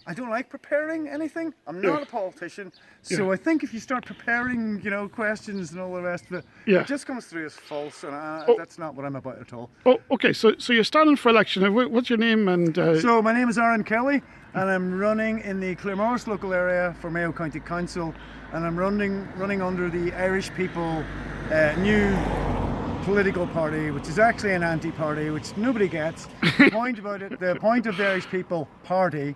I don't like preparing anything. I'm not a politician. So I think if you start preparing, questions and all the rest of it, it just comes through as false, and that's not what I'm about at all. Oh, okay. So you're standing for election. What's your name? And So my name is Aaron Kelly, and I'm running in the Claremorris local area for Mayo County Council, and I'm running under the Irish People new political party, which is actually an anti-party, which nobody gets. The point of the Irish People Party,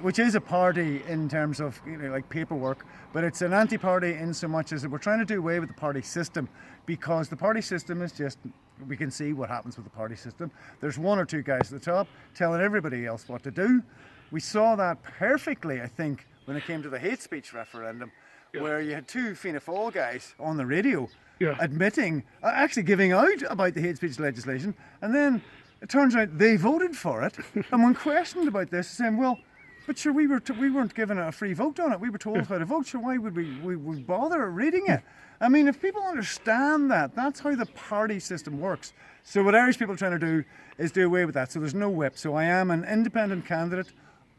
which is a party in terms of like paperwork, but it's an anti-party in so much as that we're trying to do away with the party system, because the party system is just, we can see what happens with the party system. There's one or two guys at the top telling everybody else what to do. We saw that perfectly, I think, when it came to the hate speech referendum, where you had two Fianna Fáil guys on the radio admitting, actually giving out about the hate speech legislation, and then it turns out they voted for it. And when questioned about this, saying, well, but sure, we weren't given a free vote on it. We were told how to vote. So why would we bother reading it? I mean, if people understand that, that's how the party system works. So what Irish People are trying to do is do away with that. So there's no whip. So I am an independent candidate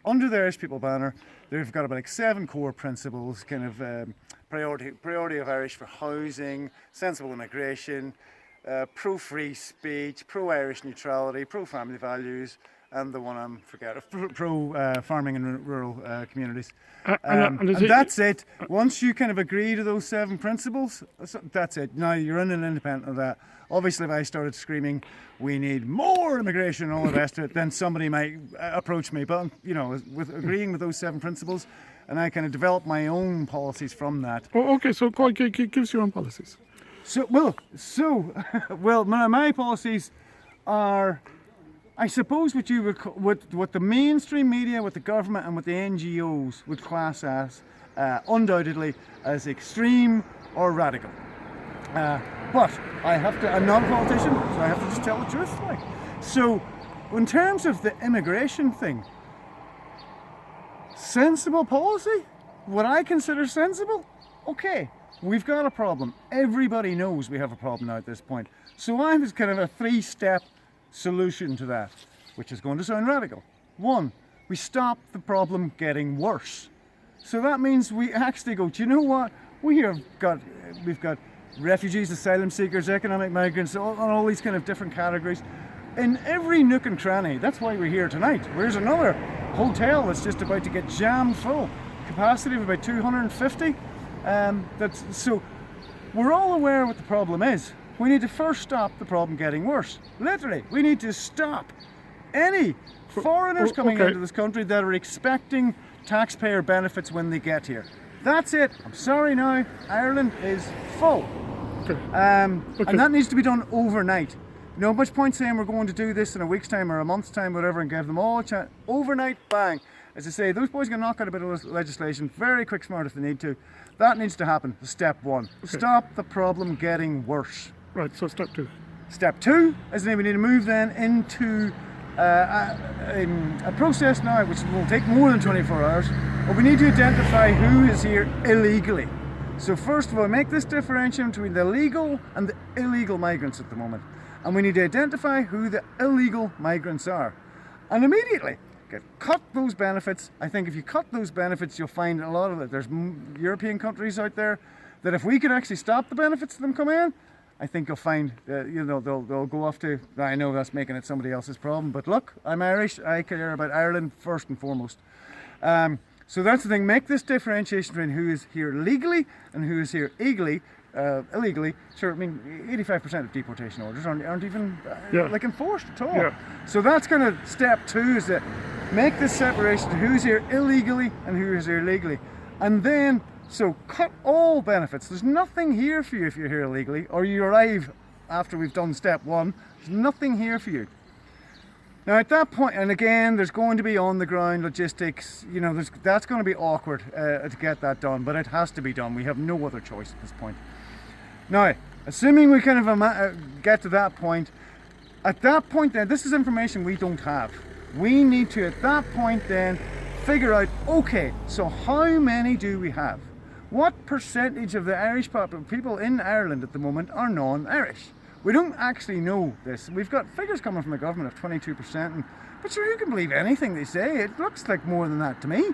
under the Irish People banner. They've got about like 7 core principles, kind of priority of Irish for housing, sensible immigration, pro-free speech, pro-Irish neutrality, pro-family values, and the one I'm forgetting, pro-farming and rural communities. And that's it. Once you kind of agree to those 7 principles, that's it. Now you're in an independent of that. Obviously, if I started screaming, we need more immigration and all the rest of it, then somebody might approach me. But, with agreeing with those 7 principles, and I kind of develop my own policies from that. Oh, okay. So give us your own policies. My policies are, I suppose, what the mainstream media, what the government, and what the NGOs would class as undoubtedly as extreme or radical. But I'm not a politician, so I have to just tell the truth. So, in terms of the immigration thing, sensible policy, what I consider sensible, okay, we've got a problem. Everybody knows we have a problem now at this point. So I have kind of a 3-step solution to that, which is going to sound radical. 1, we stop the problem getting worse. So that means we actually go, do you know what? We've got refugees, asylum seekers, economic migrants, all these kind of different categories in every nook and cranny. That's why we're here tonight. Where's another hotel that's just about to get jammed full, capacity of about 250. So we're all aware what the problem is. We need to first stop the problem getting worse. Literally, we need to stop any foreigners coming into this country that are expecting taxpayer benefits when they get here. That's it. I'm sorry now, Ireland is full. And that needs to be done overnight. No much point saying we're going to do this in a week's time or a month's time, whatever, and give them all a chance. Overnight, bang. As I say, those boys can knock out a bit of legislation, very quick smart if they need to. That needs to happen. Step 1. Stop the problem getting worse. Right, so step 2. Step 2 is we need to move then into a process now which will take more than 24 hours, but we need to identify who is here illegally. So first of all, make this differentiation between the legal and the illegal migrants at the moment. And we need to identify who the illegal migrants are. And immediately, cut those benefits. I think if you cut those benefits, you'll find a lot of it. There's European countries out there that if we could actually stop the benefits of them coming in, I think you'll find they'll go off to, I know that's making it somebody else's problem, but look, I'm Irish, I care about Ireland first and foremost. So that's the thing, make this differentiation between who is here legally and who is here illegally. Sure, I mean, 85% of deportation orders aren't even enforced at all. So that's kind of step 2, is that make this separation to who's here illegally and who is here legally. And then, so cut all benefits. There's nothing here for you if you're here illegally, or you arrive after we've done step 1. There's nothing here for you. Now at that point, and again, there's going to be on the ground logistics, that's going to be awkward to get that done, but it has to be done. We have no other choice at this point. Now, assuming we kind of get to that point, at that point then, this is information we don't have. We need to, at that point then, figure out, okay, so how many do we have? What percentage of the Irish people in Ireland at the moment are non-Irish? We don't actually know this. We've got figures coming from the government of 22%, but sure, you can believe anything they say. It looks like more than that to me.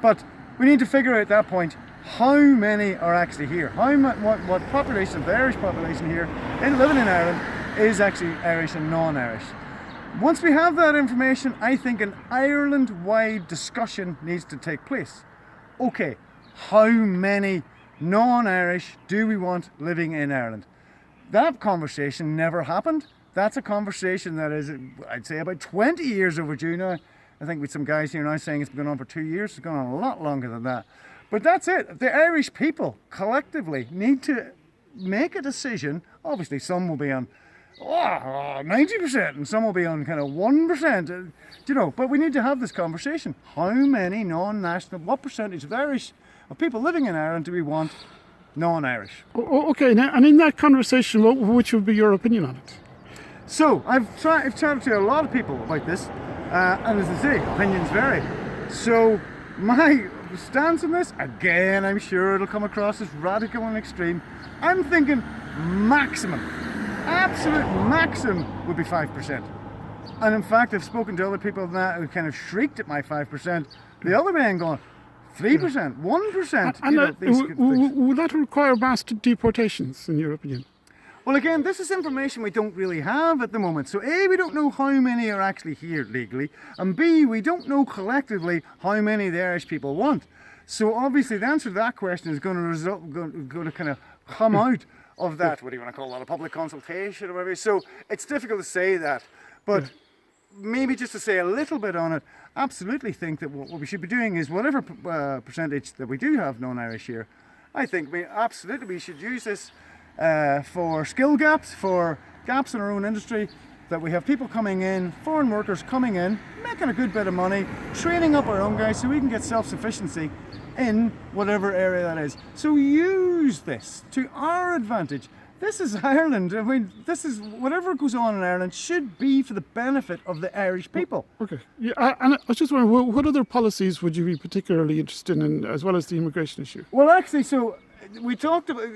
But we need to figure out at that point how many are actually here. What population of the Irish population here living in Ireland is actually Irish and non-Irish. Once we have that information, I think an Ireland-wide discussion needs to take place. Okay, how many non-Irish do we want living in Ireland? That conversation never happened. That's a conversation that is, I'd say, about 20 years overdue now. I think with some guys here now saying it's been going on for 2 years. It's gone on a lot longer than that. But that's it. The Irish people collectively need to make a decision. Obviously, some will be on 90% and some will be on kind of 1%, but we need to have this conversation. How many non-national, what percentage of people living in Ireland do we want non-Irish? Okay, now, and in that conversation, which would be your opinion on it? So I've chatted to a lot of people about this, and as I say, opinions vary. So my stance on this, again, I'm sure it'll come across as radical and extreme. I'm thinking maximum, absolute maximum would be 5%. And in fact, I've spoken to other people that who kind of shrieked at my 5%. The other man going, 3%, 1%. And will that require mass deportations, in your opinion? Well, again, this is information we don't really have at the moment. So A, we don't know how many are actually here legally, and B, we don't know collectively how many the Irish people want. So obviously the answer to that question is going to kind of come out of that, what do you want to call that, a public consultation or whatever. So it's difficult to say that, but maybe just to say a little bit on it, absolutely think that what we should be doing is whatever percentage that we do have non-Irish here, I think we should use this for skill gaps, for gaps in our own industry, that we have people coming in, foreign workers coming in, making a good bit of money, training up our own guys so we can get self-sufficiency in whatever area that is. So use this to our advantage. This is Ireland. I mean, this is whatever goes on in Ireland should be for the benefit of the Irish people. Okay. Yeah, and I was just wondering, what other policies would you be particularly interested in, as well as the immigration issue? Well, actually, so we talked about,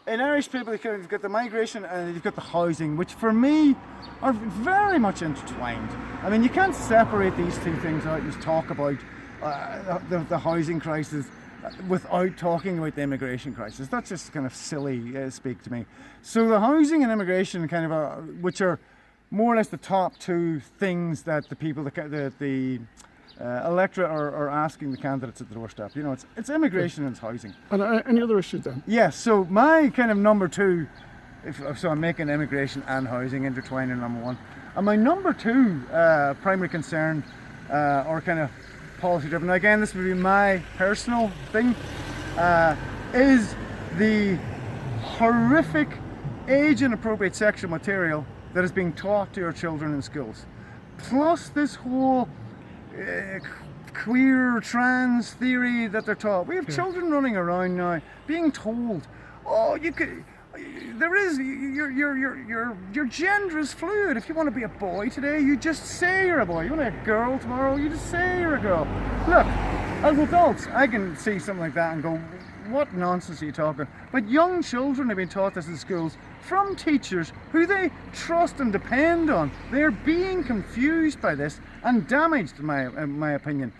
in Irish people, you've got the migration and you've got the housing, which for me are very much intertwined. I mean, you can't separate these two things out and talk about the housing crisis without talking about the immigration crisis. That's just kind of silly speak to me. So the housing and immigration kind of which are more or less the top two things that the people, the electorate are asking the candidates at the doorstep. It's immigration and it's housing. And any other issues then? Yes, so my kind of number two, so I'm making immigration and housing intertwined in number one. And my number two primary concern, or kind of policy driven, again this would be my personal thing, is the horrific age inappropriate sexual material that is being taught to our children in schools. Plus this whole queer trans theory that they're taught. We have children running around now being told, your gender is fluid. If you want to be a boy today, you just say you're a boy. You want to be a girl tomorrow, you just say you're a girl. Look, as adults, I can see something like that and go, what nonsense are you talking? But young children have been taught this in schools from teachers who they trust and depend on. They're being confused by this and damaged, in my opinion.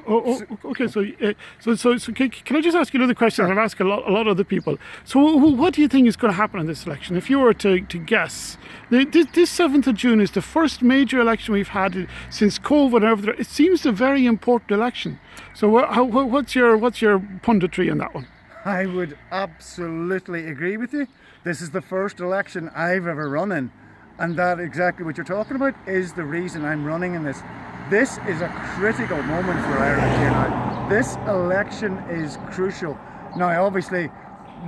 Okay. So can I just ask you another question? I've asked a lot of other people. So, what do you think is going to happen in this election? If you were to guess, this 7th of June is the first major election we've had since COVID. It seems a very important election. So, what's your punditry on that one? I would absolutely agree with you. This is the first election I've ever run in, and that exactly what you're talking about is the reason I'm running in this. This is a critical moment for Ireland here now. This election is crucial. Now, obviously,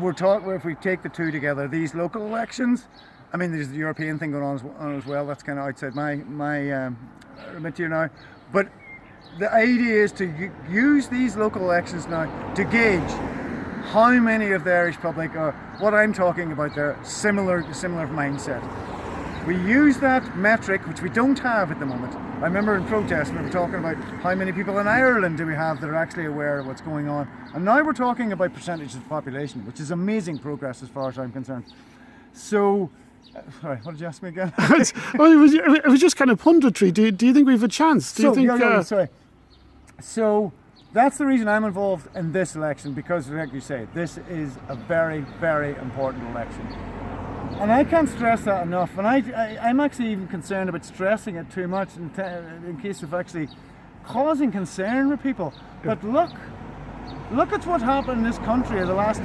if we take the two together, these local elections, I mean, there's the European thing going on as well. That's kind of outside my remit here now. But the idea is to use these local elections now to gauge how many of the Irish public are, what I'm talking about there, similar mindset. We use that metric, which we don't have at the moment. I remember in protest we were talking about how many people in Ireland do we have that are actually aware of what's going on. And now we're talking about percentage of the population, which is amazing progress as far as I'm concerned. So, sorry, what did you ask me again? It was just kind of punditry. Do you think we have a chance? Do you think? Sorry. So that's the reason I'm involved in this election, because, like you say, this is a very, very important election. And I can't stress that enough. And I'm actually even concerned about stressing it too much in case of actually causing concern with people. Yeah. But look at what happened in this country in the last,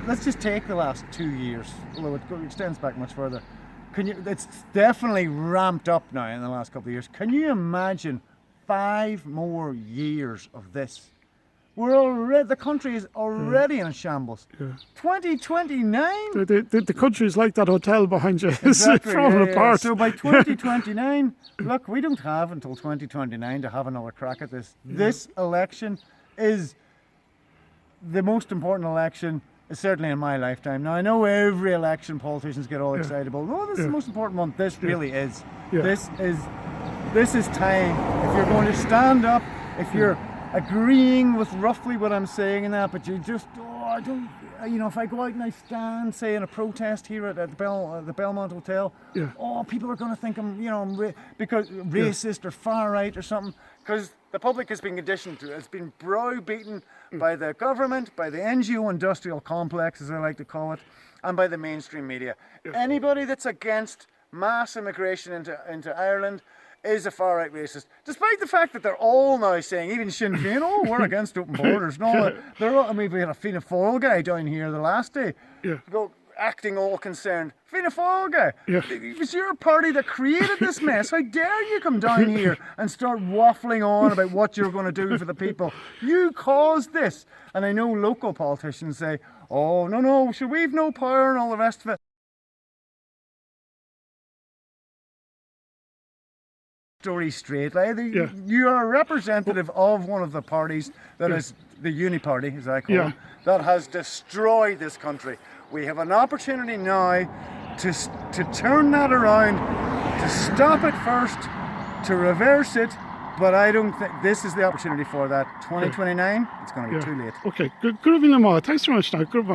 let's just take the last 2 years, although it extends back much further. It's definitely ramped up now in the last couple of years. Can you imagine 5 more years of this? The country is already in a shambles. Yeah. 2029? The country is like that hotel behind you. Exactly, It's falling apart. So by 2029, look, we don't have until 2029 to have another crack at this. This election is the most important election, certainly in my lifetime. Now, I know every election politicians get all excited about, oh, this is the most important one. This really is. Yeah. This is time. If you're going to stand up, if you're agreeing with roughly what I'm saying in that, but you just, if I go out and I stand, say, in a protest here at the Belmont Hotel, people are going to think I'm, because racist or far right or something, because the public has been conditioned to it. It's been browbeaten by the government, by the NGO industrial complex, as I like to call it, and by the mainstream media. Anybody that's against mass immigration into Ireland is a far-right racist, despite the fact that they're all now saying, even Sinn Féin, we're against open borders and all that. We had a Fianna Fáil guy down here the last day, acting all concerned. Fianna Fáil guy, it was your party that created this mess. How dare you come down here and start waffling on about what you're going to do for the people? You caused this. And I know local politicians say, oh, no, we've no power and all the rest of it. Story straight. You are a representative of one of the parties that is the Uni Party, as I call them, that has destroyed this country. We have an opportunity now to turn that around, to stop it first, to reverse it. But I don't think this is the opportunity for that. 2029, it's going to be too late. Okay, good evening, Mayo. Thanks very much now. Good